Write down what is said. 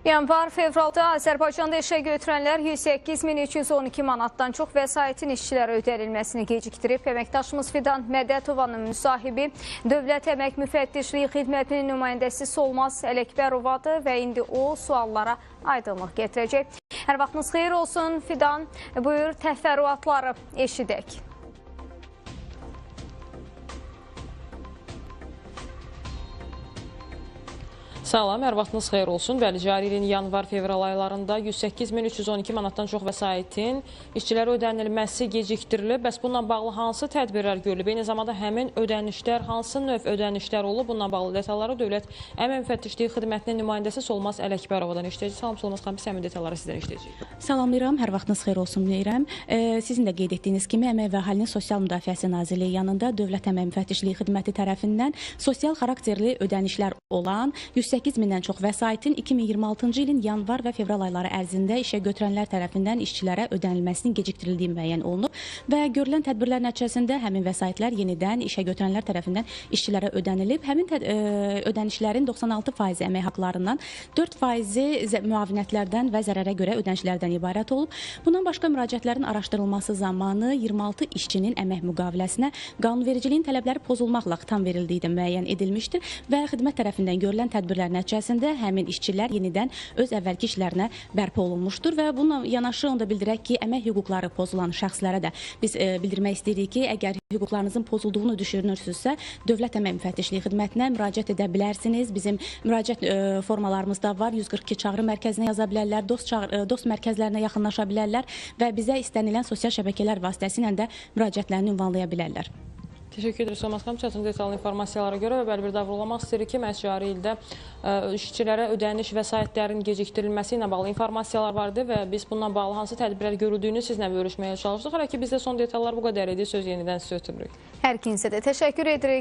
Yanvar-fevralda Azərbaycanda işə götürənlər 108.312 manatdan çox vəsaitin işçilərə ödənilməsini gecikdirib. Əməkdaşımız Fidan Mədətovanın müsahibi Dövlət Əmək Müfəttişliyi Xidmətinin nümayəndəsi Solmaz Ələkbərovadır və indi o suallara aydınlıq gətirəcək. Hər vaxtınız xeyir olsun Fidan, buyur təfərrüatları eşidək. Salam, hər vaxtınız xeyir olsun. Bəli, cari ilin yanvar-fevral aylarında 108.312 manatdan çox vəsaitin işçilərə ödənilməsi gecikdirilib. Bəs bununla bağlı hansı tədbirlər görülüb? Eyni zamanda həmin ödənişlər, hansı növ ödənişlər olub? Bununla bağlı detalları Dövlət Əmək Müfəttişliyi Xidmətinin nümayəndəsi Solmaz Ələkbərovadan eşidəcəyik. Salam Solmaz xanım, biz həmin detalları sizdən eşidəcəyik. Salamlayıram, hər vaxtınız xeyir olsun deyirəm. Sizin də qeyd etdiyiniz kimi Əmək və Əhalinin Sosial Müdafiəsi Nazirliyi yanında Dövlət Əmək Müfəttişliyi Xidməti tərəfindən sosial xarakterli ödənişlər olan 108.000-dən çox vəsaitin 2026-cı ilin yanvar və fevral ayları ərzində işə götürənlər tərəfindən işçilərə ödənilməsinin gecikdirildiyi müəyyən olunub və görülən tədbirlər nəticəsində həmin vəsaitlər yenidən işə götürənlər tərəfindən işçilərə ödənilib. Həmin ödənişlərin 96% əmək haqlarından, 4% müavinətlərdən və zərərə görə ödənişlərdən ibarət olub. Bundan başqa müraciətlərin araşdırılması zamanı 26 işçinin əmək müqaviləsinə qanunvericiliyin tələbləri pozulmaqla xitam verildiyi də müəyyən edilmişdir və xidmət tərəfindən görülən tədbirlər nəticəsində həmin işçilər yenidən öz əvvəlki işlərinə bərpa olunmuşdur və bununla yanaşı onu da bildirək ki, əmək hüquqları pozulan şəxslərə də biz bildirmək istəyirik ki, əgər hüquqlarınızın pozulduğunu düşünürsünüzsə, Dövlət Əmək Müfəttişliyi Xidmətinə müraciət edə bilərsiniz. Bizim müraciət formalarımızda var. 142 çağrı mərkəzinə yaza bilərlər, dost mərkəzlərinə yaxınlaşa bilərlər və bizə istənilən sosial şəbəkələr vasitəsilə də müraciətlərini ünvanlaya bilərlər. Təşəkkür edirəm Solmaz xanım. Çətin detallı informasiyalara görə və bəli bir də vurğulamaq istəyirik ki, məhz cari ildə işçilərə ödəniş vəsaitlərin gecikdirilməsi ilə bağlı informasiyalar vardı və biz bununla bağlı hansı tədbirlər görüldüyünü sizlə bölüşməyə çalışdıq. Hələ ki bizdə son detallar bu qədər idi. Söz yenidən sizə ötürürük. Hər ikinizə də təşəkkür edirik.